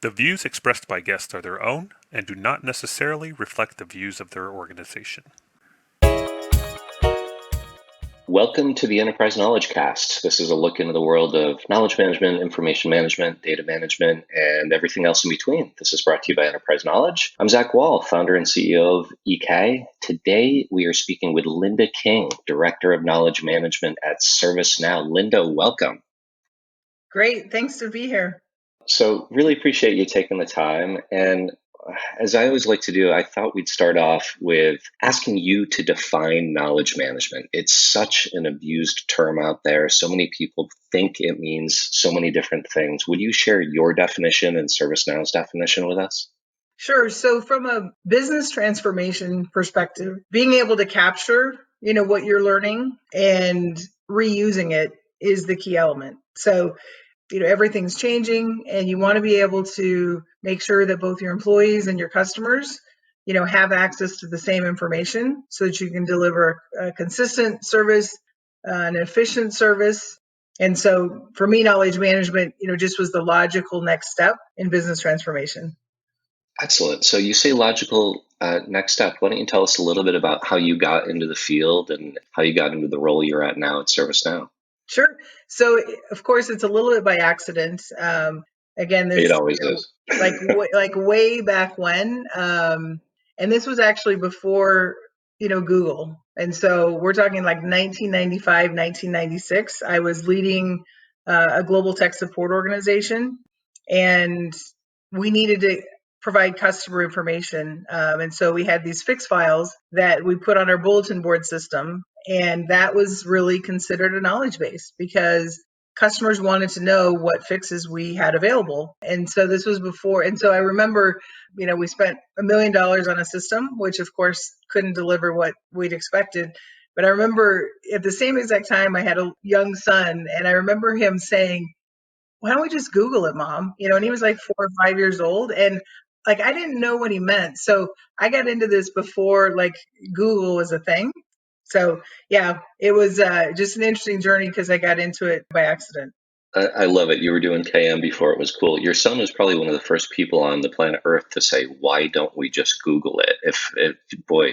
The views expressed by guests are their own and do not necessarily reflect the views of their organization. Welcome to the Enterprise Knowledge Cast. This is a look into the world of knowledge management, information management, data management, and everything else in between. This is brought to you by Enterprise Knowledge. I'm Zach Wahl, founder and CEO of EK. Today, we are speaking with Lynda King, Director of Knowledge Management at ServiceNow. Lynda, welcome. Great. Thanks to be here. So really appreciate you taking the time. And as I always like to do, I thought we'd start off with asking you to define knowledge management. It's such an abused term out there. So many people think it means so many different things. Would you share your definition and ServiceNow's definition with us? Sure. So from a business transformation perspective, being able to capture, what you're learning and reusing it is the key element. So everything's changing and you want to be able to make sure that both your employees and your customers, have access to the same information so that you can deliver a consistent service, an efficient service. And so for me, knowledge management, just was the logical next step in business transformation. Excellent. So you say logical next step. Why don't you tell us a little bit about how you got into the field and how you got into the role you're at now at ServiceNow? Sure. So, of course, it's a little bit by accident. Again, this It always is. like way back when, and this was actually before Google. And so we're talking like 1995, 1996. I was leading a global tech support organization, and we needed to provide customer information. And so we had these fix files that we put on our bulletin board system. And that was really considered a knowledge base because customers wanted to know what fixes we had available. And so this was before. And so I remember, we spent $1 million on a system, which of course couldn't deliver what we'd expected. But I remember at the same exact time, I had a young son, and I remember him saying, "Why don't we just Google it, Mom?" And he was like 4 or 5 years old. And like, I didn't know what he meant. So I got into this before like Google was a thing. So yeah, it was just an interesting journey because I got into it by accident. I love it. You were doing KM before it was cool. Your son was probably one of the first people on the planet Earth to say, "Why don't we just Google it?"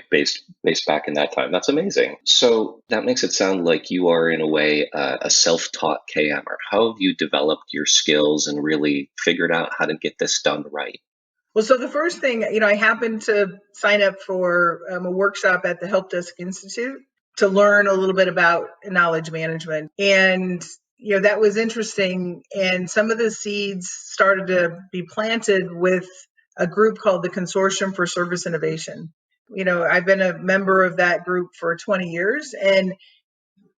Based back in that time, that's amazing. So that makes it sound like you are in a way a self-taught KMer. How have you developed your skills and really figured out how to get this done right? Well, so the first thing, I happened to sign up for a workshop at the Help Desk Institute to learn a little bit about knowledge management. And, that was interesting. And some of the seeds started to be planted with a group called the Consortium for Service Innovation. I've been a member of that group for 20 years. And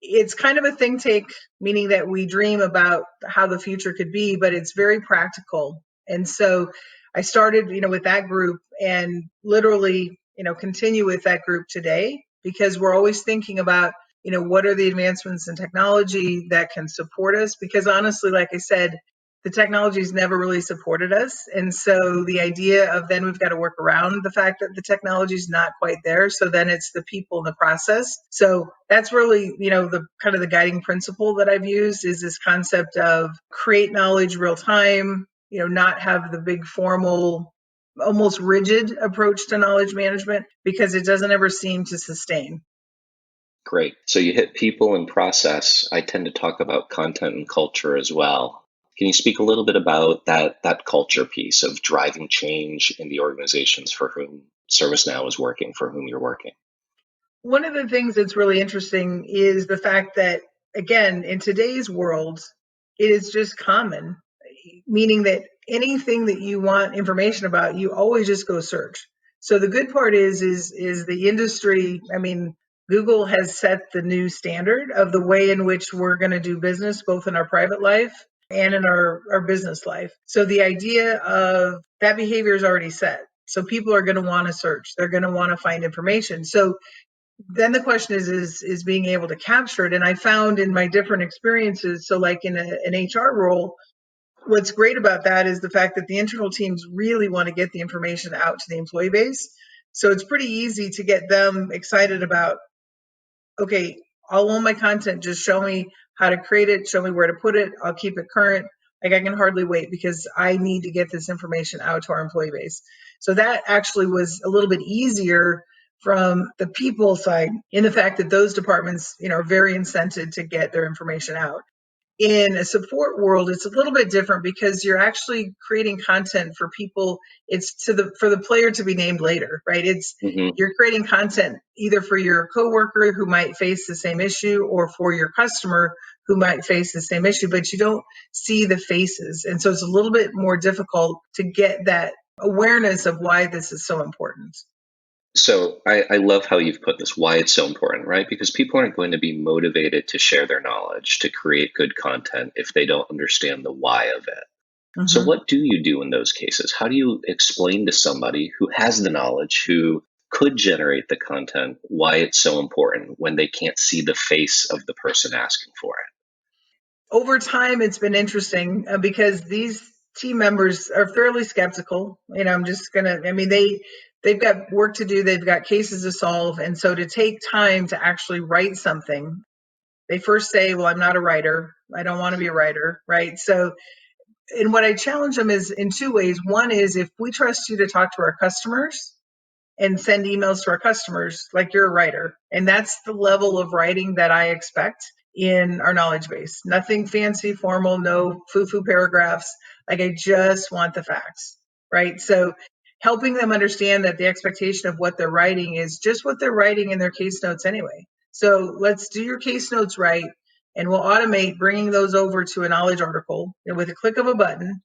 it's kind of a think tank, meaning that we dream about how the future could be, but it's very practical. And so I started, with that group and literally, continue with that group today because we're always thinking about, what are the advancements in technology that can support us? Because honestly, like I said, the technology's never really supported us. And so the idea of then we've got to work around the fact that the technology's not quite there. So then it's the people in the process. So that's really, the kind of the guiding principle that I've used is this concept of create knowledge real time, not have the big formal, almost rigid approach to knowledge management because it doesn't ever seem to sustain. Great. So you hit people and process. I tend to talk about content and culture as well. Can you speak a little bit about that culture piece of driving change in the organizations for whom ServiceNow is working, for whom you're working? One of the things that's really interesting is the fact that, again, in today's world, it is just common, meaning that anything that you want information about, you always just go search. So the good part is the industry, Google has set the new standard of the way in which we're going to do business, both in our private life and in our business life. So the idea of that behavior is already set. So people are going to want to search. They're going to want to find information. So then the question is being able to capture it. And I found in my different experiences, so like in an HR role, what's great about that is the fact that the internal teams really want to get the information out to the employee base. So it's pretty easy to get them excited about, okay, I'll own my content. Just show me how to create it. Show me where to put it. I'll keep it current. Like I can hardly wait because I need to get this information out to our employee base. So that actually was a little bit easier from the people side in the fact that those departments, are very incented to get their information out. In a support world, it's a little bit different because you're actually creating content for people. It's for the player to be named later, right? You're creating content either for your coworker who might face the same issue or for your customer who might face the same issue, but you don't see the faces. And so it's a little bit more difficult to get that awareness of why this is so important. So I love how you've put this, why it's so important, right? Because people aren't going to be motivated to share their knowledge, to create good content if they don't understand the why of it. So Mm-hmm. what do you do in those cases? How do you explain to somebody who has the knowledge, who could generate the content, why it's so important when they can't see the face of the person asking for it? Over time, it's been interesting because these team members are fairly skeptical. I'm just they've got work to do, they've got cases to solve. And so to take time to actually write something, they first say, well, I'm not a writer. I don't want to be a writer, right? So, and what I challenge them is in two ways. One is if we trust you to talk to our customers and send emails to our customers, like you're a writer. And that's the level of writing that I expect in our knowledge base. Nothing fancy, formal, no foo-foo paragraphs. Like I just want the facts, right? So helping them understand that the expectation of what they're writing is just what they're writing in their case notes anyway. So let's do your case notes right, and we'll automate bringing those over to a knowledge article with a click of a button.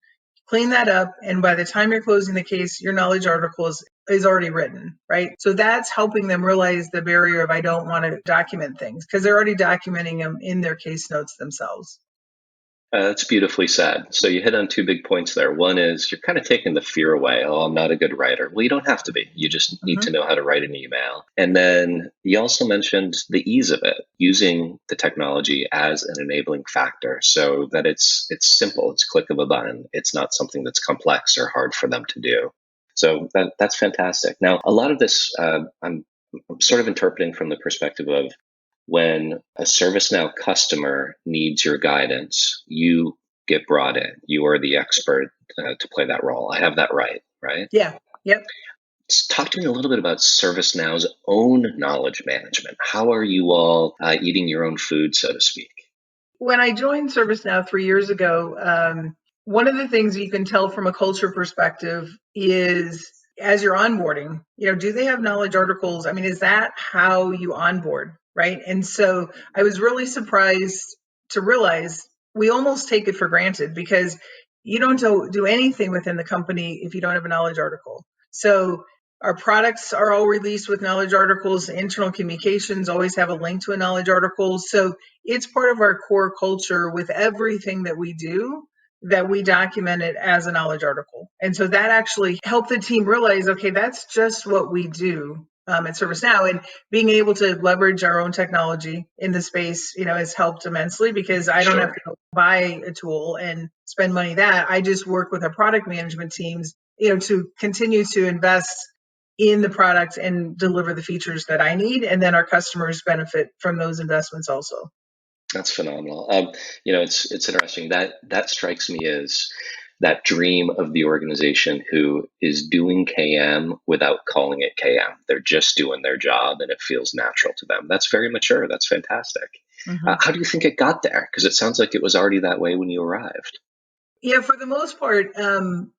Clean that up, and by the time you're closing the case, your knowledge article is already written, right? So that's helping them realize the barrier of I don't want to document things because they're already documenting them in their case notes themselves. That's beautifully said. So you hit on two big points there. One is you're kind of taking the fear away. Oh, I'm not a good writer. Well, you don't have to be. You just need to Mm-hmm. know how to write an email. And then you also mentioned the ease of it, using the technology as an enabling factor so that it's simple. It's a click of a button. It's not something that's complex or hard for them to do. So that's fantastic. Now, a lot of this I'm sort of interpreting from the perspective of when a ServiceNow customer needs your guidance, you get brought in. You are the expert to play that role. I have that right? Yeah. Yep. Talk to me a little bit about ServiceNow's own knowledge management. How are you all eating your own food, so to speak? When I joined ServiceNow 3 years ago, one of the things you can tell from a culture perspective is as you're onboarding, do they have knowledge articles? I mean, is that how you onboard, right? And so I was really surprised to realize we almost take it for granted because you don't do anything within the company if you don't have a knowledge article. So our products are all released with knowledge articles. Internal communications always have a link to a knowledge article. So it's part of our core culture with everything that we do that we document it as a knowledge article. And so that actually helped the team realize, okay, that's just what we do at ServiceNow. And being able to leverage our own technology in the space, has helped immensely because I don't have Sure. to go buy a tool and spend money that. I just work with our product management teams, to continue to invest in the product and deliver the features that I need. And then our customers benefit from those investments also. That's phenomenal. It's interesting that strikes me as that dream of the organization who is doing KM without calling it KM. They're just doing their job, and it feels natural to them. That's very mature. That's fantastic. Mm-hmm. How do you think it got there? Because it sounds like it was already that way when you arrived. Yeah, for the most part, and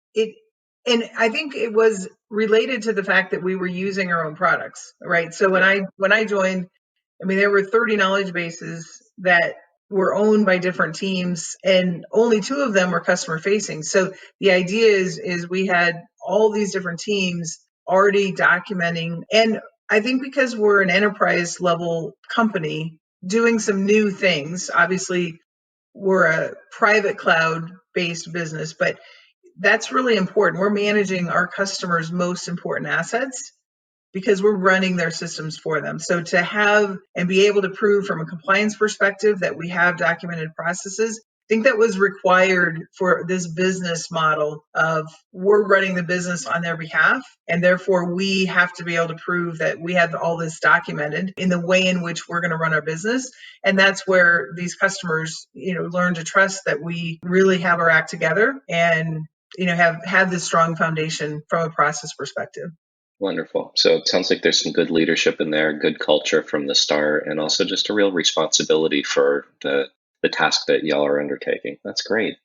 I think it was related to the fact that we were using our own products, right? So when Yeah. I joined, I mean, there were 30 knowledge bases that were owned by different teams, and only two of them were customer facing. So the idea is we had all these different teams already documenting, and I think because we're an enterprise level company doing some new things, obviously we're a private cloud based business, but that's really important. We're managing our customers' most important assets because we're running their systems for them. So to have and be able to prove from a compliance perspective that we have documented processes, think that was required for this business model of we're running the business on their behalf, and therefore we have to be able to prove that we have all this documented in the way in which we're going to run our business. And that's where these customers, learn to trust that we really have our act together and, have this strong foundation from a process perspective. Wonderful. So it sounds like there's some good leadership in there, good culture from the start, and also just a real responsibility for the task that y'all are undertaking. That's great.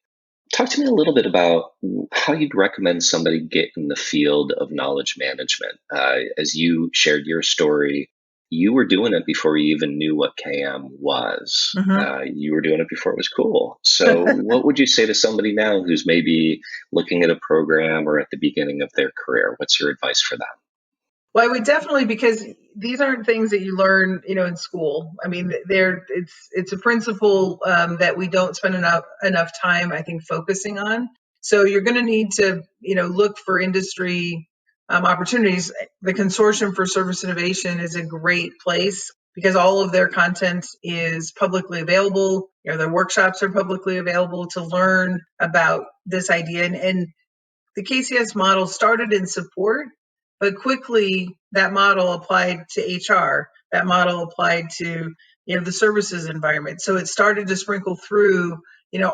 Talk to me a little bit about how you'd recommend somebody get in the field of knowledge management. As you shared your story, you were doing it before you even knew what KM was. You were doing it before it was cool. So what would you say to somebody now who's maybe looking at a program or at the beginning of their career? What's your advice for them? Well, I would definitely, because these aren't things that you learn, in school. I mean, it's a principle that we don't spend enough time, I think, focusing on. So you're going to need to, look for industry opportunities. The Consortium for Service Innovation is a great place because all of their content is publicly available. Their workshops are publicly available to learn about this idea. And the KCS model started in support, but quickly that model applied to HR. That model applied to, the services environment. So it started to sprinkle through,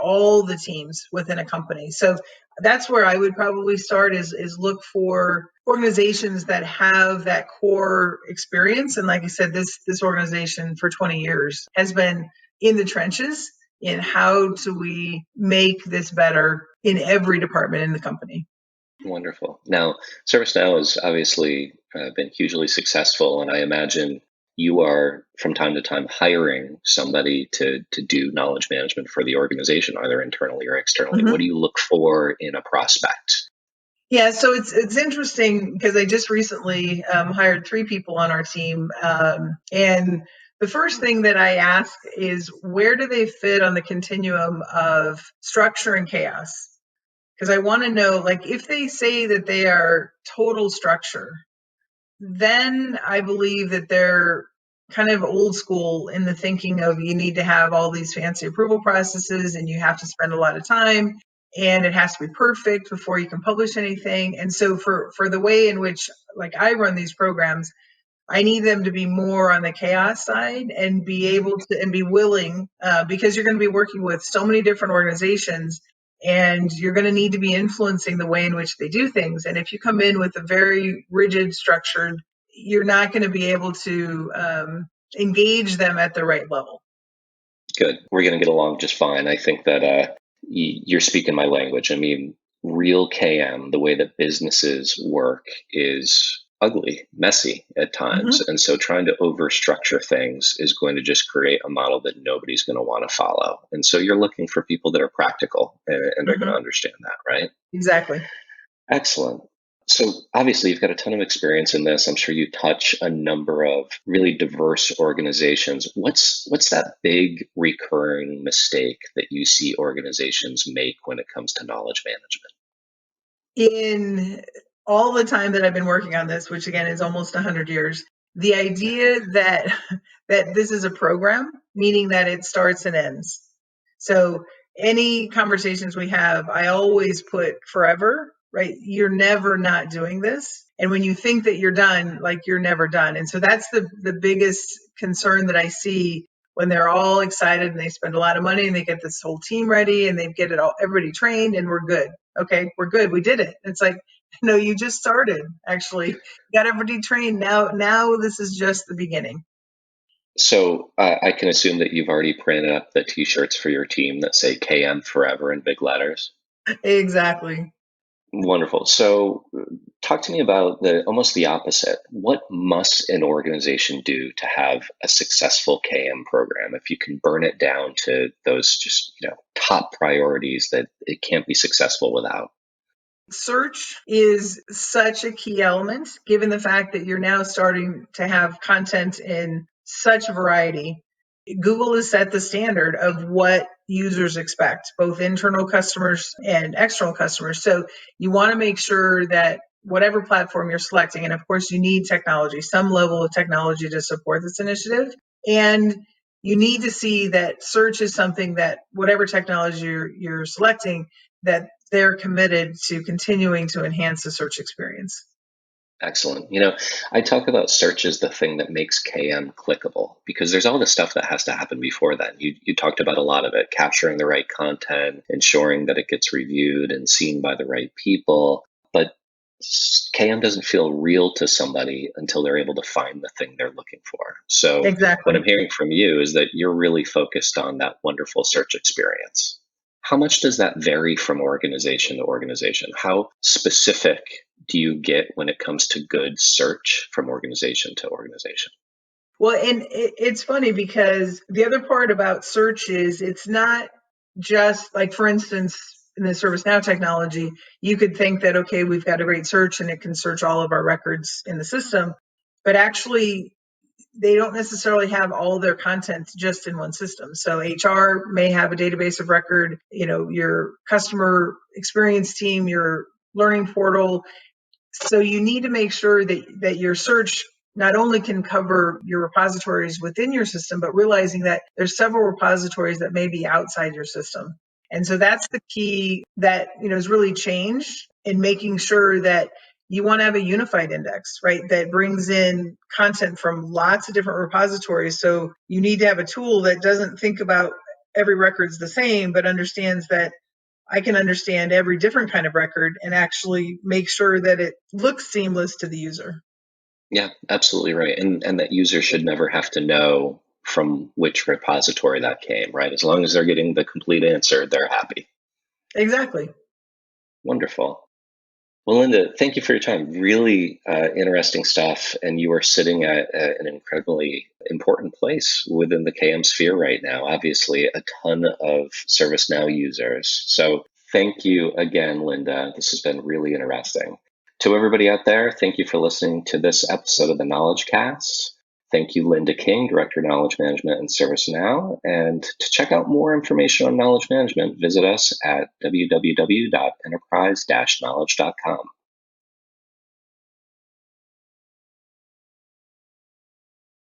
all the teams within a company. So that's where I would probably start is look for organizations that have that core experience. And like I said, this organization for 20 years has been in the trenches in how do we make this better in every department in the company. Wonderful. Now, ServiceNow has obviously been hugely successful, and I imagine you are from time to time hiring somebody to do knowledge management for the organization, either internally or externally. What do you look for in a prospect? Yeah, so it's interesting because I just recently hired 3 people on our team, and the first thing that I ask is where do they fit on the continuum of structure and chaos? Because I want to know, like, if they say that they are total structure, then I believe that they're kind of old school in the thinking of you need to have all these fancy approval processes and you have to spend a lot of time and it has to be perfect before you can publish anything. And so for the way in which, like, I run these programs, I need them to be more on the chaos side and be able to and be willing because you're going to be working with so many different organizations and you're going to need to be influencing the way in which they do things. And if you come in with a very rigid, structured, you're not going to be able to engage them at the right level. Good. We're going to get along just fine. I think that you're speaking my language. I mean, real KM, the way that businesses work is ugly, messy at times. And so trying to overstructure things is going to just create a model that nobody's going to want to follow. And so you're looking for people that are practical and are going to understand that, right? Exactly. Excellent. So obviously you've got a ton of experience in this. I'm sure you touch a number of really diverse organizations. What's that big recurring mistake that you see organizations make when it comes to knowledge management? In all the time that I've been working on this, which again is almost 100 years, the idea that this is a program, meaning that it starts and ends. So any conversations we have, I always put forever, right? You're never not doing this. And when you think that you're done, like, you're never done. And so that's the biggest concern that I see when they're all excited and they spend a lot of money and they get this whole team ready and they get it all, everybody trained, and we're good. Okay, we're good. We did it. It's like, no, you just started. Actually, you got everybody trained. Now this is just the beginning. So I can assume that you've already printed up the T-shirts for your team that say KM Forever in big letters. Exactly. Wonderful. So talk to me about almost the opposite. What must an organization do to have a successful KM program? If you can burn it down to those just, top priorities that it can't be successful without. Search is such a key element, given the fact that you're now starting to have content in such a variety. Google has set the standard of what users expect, both internal customers and external customers. So you want to make sure that whatever platform you're selecting, and of course you need technology, some level of technology to support this initiative. And you need to see that search is something that whatever technology you're selecting, that they're committed to continuing to enhance the search experience. Excellent. I talk about search as the thing that makes KM clickable because there's all the stuff that has to happen before that. You talked about a lot of it, capturing the right content, ensuring that it gets reviewed and seen by the right people. But KM doesn't feel real to somebody until they're able to find the thing they're looking for. So what Exactly. I'm hearing from you is that you're really focused on that wonderful search experience. How much does that vary from organization to organization? How specific do you get when it comes to good search from organization to organization? Well, and it's funny because the other part about search is it's not just like, for instance, in the ServiceNow technology, you could think that, okay, we've got a great search and it can search all of our records in the system, but actually they don't necessarily have all of their content just in one system. So HR may have a database of record, your customer experience team, your learning portal. So you need to make sure that your search not only can cover your repositories within your system, but realizing that there's several repositories that may be outside your system. And so that's the key that, has really changed in making sure that you want to have a unified index, right? That brings in content from lots of different repositories. So you need to have a tool that doesn't think about every record's the same, but understands that I can understand every different kind of record and actually make sure that it looks seamless to the user. Yeah, absolutely right. And that user should never have to know from which repository that came, right? As long as they're getting the complete answer, they're happy. Exactly. Wonderful. Well, Lynda, thank you for your time. Really interesting stuff. And you are sitting at an incredibly important place within the KM sphere right now. Obviously, a ton of ServiceNow users. So thank you again, Lynda. This has been really interesting. To everybody out there, thank you for listening to this episode of the Knowledge Cast. Thank you, Lynda King, Director of Knowledge Management and ServiceNow. And to check out more information on knowledge management, visit us at www.enterprise-knowledge.com.